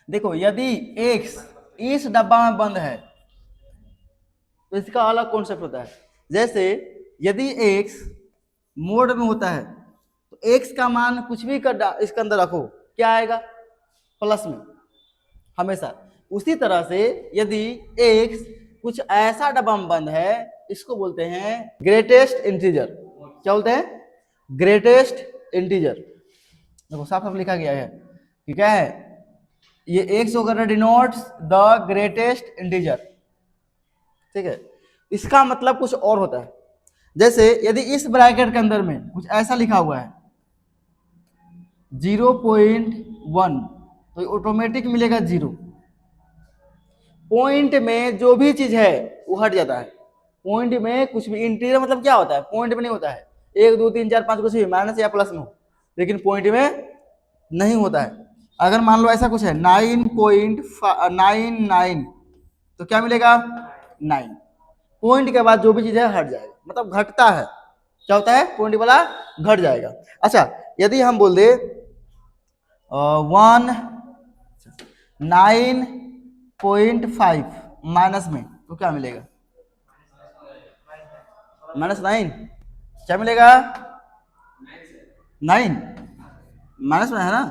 देखो यदि x इस डब्बा में बंद है तो इसका अलग कॉन्सेप्ट होता है। जैसे यदि x मोड में होता है तो x का मान कुछ भी कर इसके अंदर रखो, क्या आएगा? प्लस में हमेशा। उसी तरह से यदि x कुछ ऐसा डब्बा में बंद है, इसको बोलते हैं ग्रेटेस्ट इंटीजर। क्या बोलते हैं? Greatest integer. देखो साफ साफ लिखा गया है कि क्या है, ये x वगैरह डिनोट्स द ग्रेटेस्ट इंटीजर। ठीक है, इसका मतलब कुछ और होता है। जैसे यदि इस ब्रैकेट के अंदर में कुछ ऐसा लिखा हुआ है 0.1 तो ऑटोमेटिक मिलेगा 0। पॉइंट में जो भी चीज है वो हट जाता है। पॉइंट में कुछ भी इंटीजर मतलब क्या होता है? पॉइंट में नहीं होता है 1 2 3 4 5 कुछ भी माइनस या प्लस में हो, लेकिन पॉइंट में नहीं होता है। अगर मान लो ऐसा कुछ है 9.99 तो क्या मिलेगा? 9। पॉइंट के बाद जो भी चीज है हट जाएगा, मतलब घटता है। क्या होता है? पॉइंट वाला घट जाएगा। अच्छा, यदि हम बोल दे 9.5 माइनस में तो क्या मिलेगा? -9 क्या मिलेगा? 9 माइनस में है ना,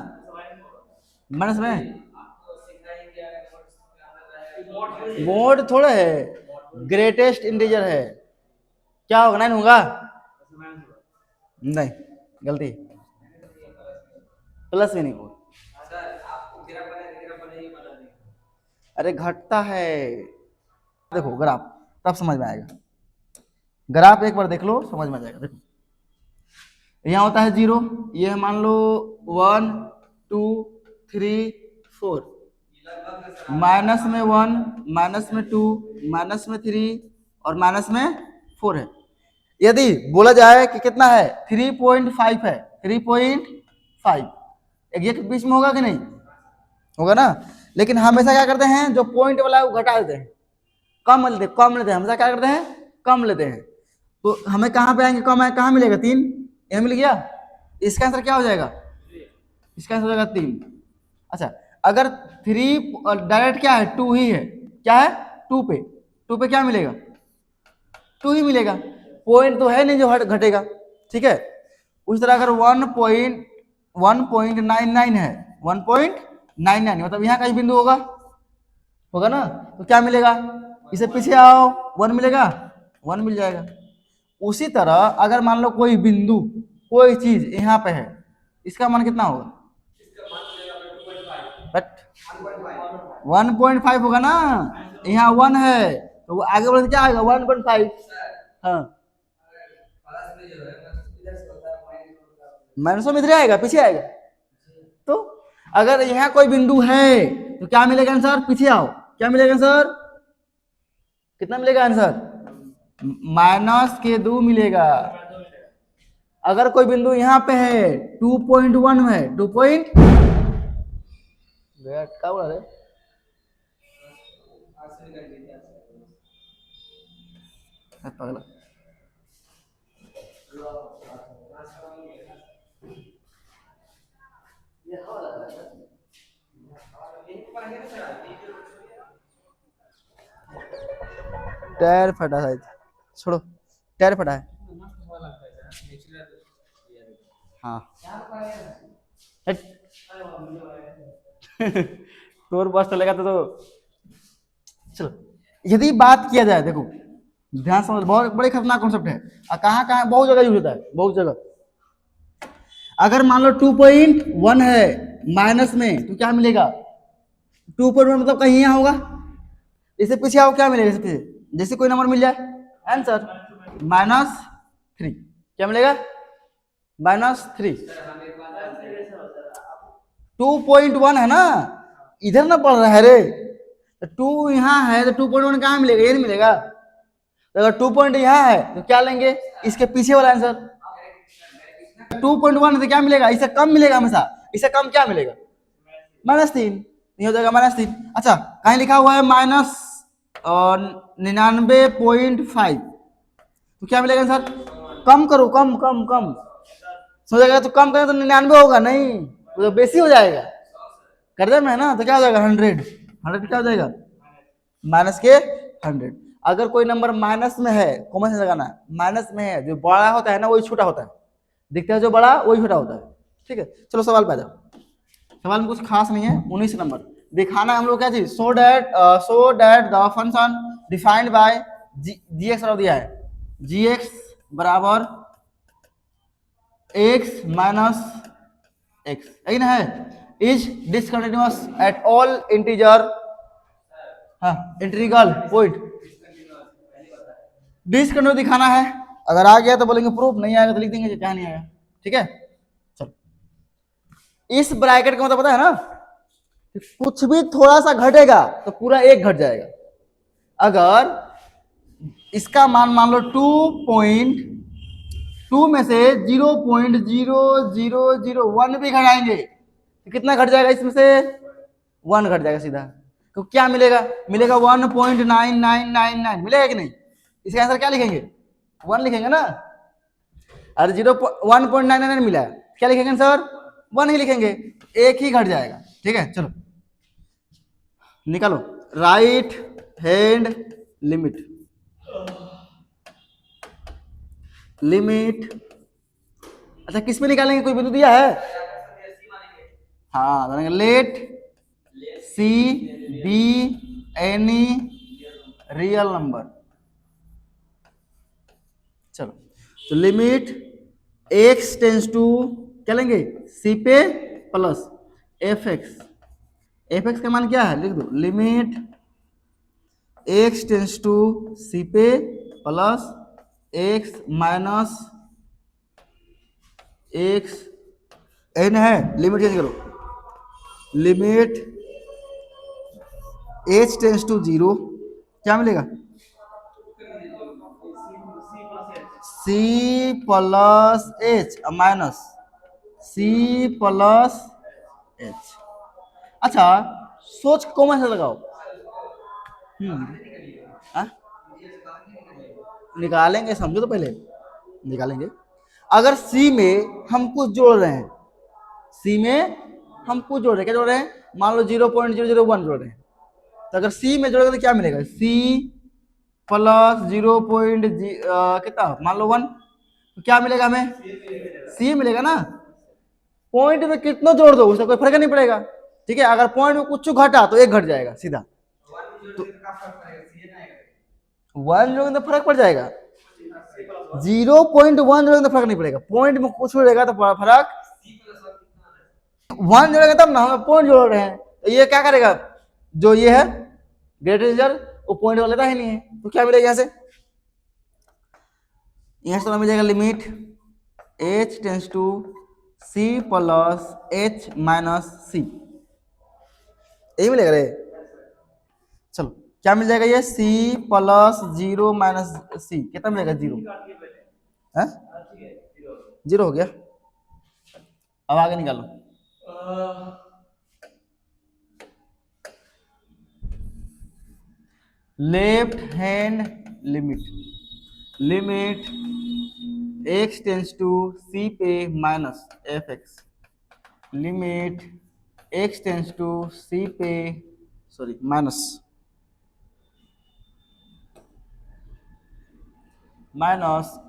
माइनस में मोड थोड़ा है, ग्रेटेस्ट इंटीजर है। क्या होगा? 9 होगा? नहीं, गलती, प्लस भी नहीं होगा। अरे घटता है। देखो ग्राफ तब समझ में आएगा। ग्राफ एक बार देख लो समझ में आ जाएगा। देखो यहाँ होता है 0, ये मान लो 1 2 3 4, माइनस में 1 माइनस में 2 माइनस में 3 और माइनस में 4 है। यदि बोला जाए कि कितना है 3.5 है, 3.5 ये बीच में होगा कि नहीं होगा ना। लेकिन हमेशा क्या करते हैं, जो पॉइंट वाला है वो घटा देते हैं, कम लेते हैं। हमेशा क्या करते हैं? कम लेते हैं। तो हमें कहाँ पे आएंगे? कम है, कहाँ मिलेगा? 3 यह मिल गया। इसका आंसर क्या हो जाएगा? इसका आंसर हो जाएगा 3। अच्छा, अगर 3 डायरेक्ट क्या है 2 ही है, क्या है 2 पे क्या मिलेगा? 2 ही मिलेगा। पॉइंट तो है नहीं जो घटेगा। ठीक है, उस तरह अगर 1.99 है, 1.99 मतलब यहाँ का ही बिंदु होगा ना, तो क्या मिलेगा? इसे पीछे आओ 1 मिलेगा, 1 मिल जाएगा। उसी तरह अगर मान लो कोई बिंदु कोई चीज यहाँ पे है, इसका मान कितना होगा? 1.5 होगा ना। यहाँ 1 है तो वो आगे बढ़ क्या आएगा? 1.5। हाँ, माइनस में इधर आएगा, पीछे आएगा। तो अगर यहाँ कोई बिंदु है तो क्या मिलेगा आंसर? पीछे आओ, क्या मिलेगा आंसर? कितना मिलेगा आंसर? -2 मिलेगा। अगर कोई बिंदु यहाँ पे है 2.1 है, 2 पॉइंट क्या बोला रे? पगला टायर फटा है, छोड़ो, टायर फटा है। हाँ तोर बस चलेगा तो चलो। यदि बात किया जाए, देखो ध्यान समझ, बहुत बड़े खतरनाक कॉन्सेप्ट है और कहाँ बहुत जगह यूज होता है, बहुत जगह। अगर मान लो 2.1 है माइनस में तो क्या मिलेगा? 2.1 मतलब कहीं यहाँ होगा, इससे पीछे आओ, क्या मिलेगा? इससे पीछे जैसे कोई नंबर मिल जाए, आंसर -3 क्या मिलेगा? -3। 2.1 है ना, इधर ना पढ़ रहा है रे, तो 2 यहाँ है तो 2.1 कहाँ मिलेगा? ये नहीं मिलेगा। तो अगर 2 पॉइंट यहाँ है तो क्या लेंगे? इसके पीछे वाला आंसर। 2.1 तो क्या मिलेगा? इससे कम मिलेगा हमेशा। इससे कम क्या मिलेगा? -3, ये हो जाएगा -3। अच्छा, कहीं लिखा हुआ है -99.5 तो क्या मिलेगा सर? कम करो, कम कम कम सोचेगा तो कम करें तो 99 होगा, नहीं वो तो बेसी हो जाएगा। कर दे मैं ना, तो क्या हो जाएगा 100, 100 क्या हो जाएगा माइनस के 100। अगर कोई नंबर माइनस में है, कॉमन सेंस लगाना है, माइनस में है, जो बड़ा होता है ना वही छोटा होता है, दिखता है जो बड़ा वही छोटा होता है। ठीक है, चलो सवाल पे आ जाओ। सवाल में कुछ खास नहीं है। 19 नंबर दिखाना है हम लोग क्या चीज, so that the function defined by g x दिया है, जी एक्स बराबर एक्स माइनस एक्स, यही ना है, is discontinuous at all integer, हाँ इंटीग्रल पॉइंट, डिसकंटिन्यूअस दिखाना है। अगर आ गया तो बोलेंगे प्रूफ, नहीं आएगा तो लिख देंगे क्या नहीं आएगा। ठीक है, चलो इस ब्रैकेट का मतलब पता है ना, कुछ भी थोड़ा सा घटेगा तो पूरा एक घट जाएगा। अगर इसका मान लो 2.2 में से 0.0001 भी घटाएंगे तो कितना घट जाएगा, इसमें से 1 घट जाएगा सीधा। तो क्या मिलेगा, मिलेगा 1.9999 मिलेगा कि नहीं? इसका आंसर क्या लिखेंगे, 1 लिखेंगे ना। अरे 1.99 मिला है, क्या लिखेंगे सर, 1 ही लिखेंगे, एक ही घट जाएगा। ठीक है, चलो निकालो राइट हैंड लिमिट, लिमिट अच्छा किस में निकालेंगे, कोई बिंदु दिया है? हाँ मानेंगे let c be any real number. चलो तो लिमिट x टेंस टू क्या लेंगे, सी पे plus f x, f x का मान क्या है लिख दो, limit x tends to c पे plus x minus x n है, लिमिट चेंज करो, लिमिट h टेंस टू 0 क्या मिलेगा, c plus h minus c plus h. अच्छा सोच कॉमन से लगाओ, निकालेंगे, समझो तो पहले निकालेंगे। अगर C में हम कुछ जोड़ रहे हैं, C में हम कुछ जोड़ रहे हैं, क्या जोड़ रहे हैं, मान लो 0.001 जोड़ रहे हैं, तो अगर C में जोड़ेगा तो क्या मिलेगा, C प्लस 0. कितना मान लो 1, तो क्या मिलेगा हमें, C मिलेगा ना। पॉइंट में कितना जोड़ दो उससे कोई फर्क नहीं पड़ेगा। ठीक है, अगर पॉइंट में कुछ घटा तो एक घट जाएगा सीधा, तो 1 जोड़ेंगे तो फर्क पड़ जाएगा, 0.1 जोड़ेंगे तो फर्क नहीं पड़ेगा, पॉइंट में कुछ जोड़ेगा तो फर्क, 1 जोड़ेगा तब ना, हम पॉइंट जोड़ रहे हैं, तो ये क्या करेगा, जो ये है ग्रेटर इंटीजर वो पॉइंट वाला लेता ही नहीं है, तो क्या मिलेगा यहां से मिल जाएगा limit h tends to c plus h minus c, यही मिलेगा रे। चलो क्या मिल जाएगा, ये c प्लस 0 माइनस c कितना मिलेगा, 0 है, 0 हो गया। अब आगे निकालो, left hand limit, limit x tends to c पे minus f x, limit x tends to c पे माइनस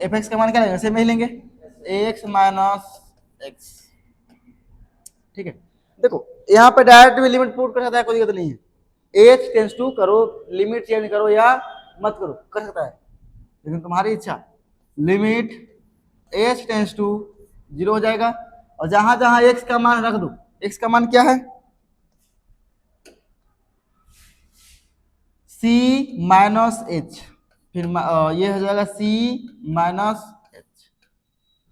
एफ एक्स का मान क्या लेंगे, सेम ही लेंगे, x माइनस एक्स। ठीक है, देखो यहाँ पे डायरेक्ट भी लिमिट पुट कर सकता है, कोई दिक्कत नहीं है, h टेंस टू करो, लिमिट चेंज करो या मत करो, कर सकता है, लेकिन तुम्हारी इच्छा। लिमिट h टेंस टू 0 हो जाएगा, और जहां जहां x का मान रख दो, x का मान क्या है, c माइनस एच, फिर ये हो जाएगा c माइनस एच।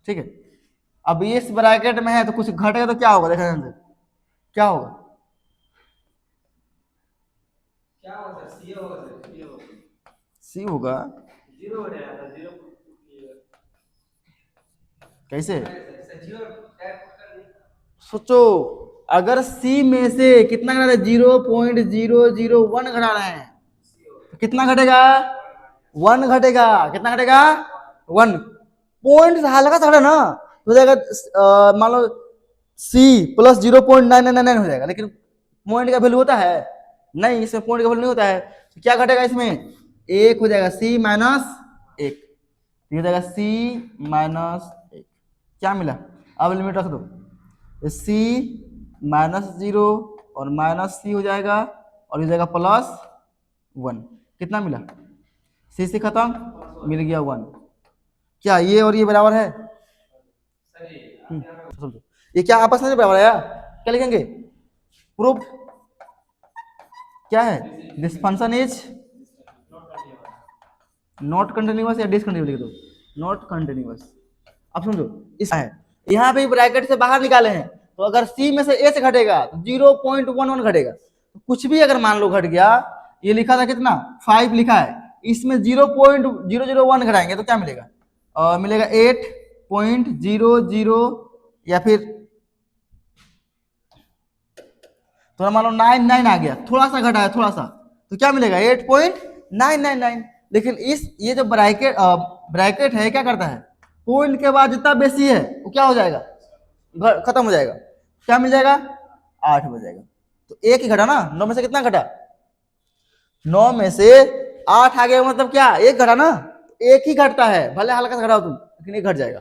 ठीक है, अब ये इस ब्रैकेट में है तो कुछ घटेगा तो क्या होगा, देखा ध्यान से क्या होगा, सी होगा, कैसे सोचो, अगर C में से कितना घटा रहे, 0.001 घटा रहे हैं तो कितना घटेगा, 1 घटेगा, कितना घटेगा 1 पॉइंट हल्का सा घटा ना हो जाएगा, मान लो C प्लस 0.9999 हो जाएगा, लेकिन पॉइंट का वैल्यू होता है नहीं, इसमें पॉइंट का वैल्यू नहीं होता है, तो क्या घटेगा इसमें, 1 हो जाएगा, C माइनस 1, हो जाएगा C माइनस 1, क्या मिला, अब लिमिट रख दो, तो C माइनस 0 और माइनस C हो जाएगा और हो जाएगा प्लस 1, कितना मिला, C से खत्म, मिल गया 1, क्या ये और ये बराबर है, समझो ये क्या आपस में बराबर है यार, क्या लिखेंगे, प्रूफ क्या है, this function is not continuous या डिसकंटिन्यूअस लिख दो, नॉट कंटिन्यूअस। अब समझो इस है, यहाँ पे ब्रैकेट से बाहर निकाले हैं, तो अगर C में से A से घटेगा तो 0.11 घटेगा, तो कुछ भी अगर मान लो घट गया, ये लिखा था कितना 5 लिखा है, इसमें 0.001 घटाएंगे तो क्या मिलेगा, मिलेगा 8.00 या फिर थोड़ा मान लो 99 आ गया, थोड़ा सा घटा है थोड़ा सा, तो क्या मिलेगा 8.999, लेकिन इस ये जो ब्रैकेट है क्या करता है, पॉइंट के बाद जितना बेसी है वो क्या हो जाएगा, खत्म हो जाएगा, क्या मिल जाएगा 8 हो जाएगा, तो एक ही घटा ना, 9 में से कितना घटा, 9 में से 8 आ गया, मतलब क्या एक घटा ना, एक ही घटता है, भले हल्का सा घटाओ तुम लेकिन एक घट जाएगा।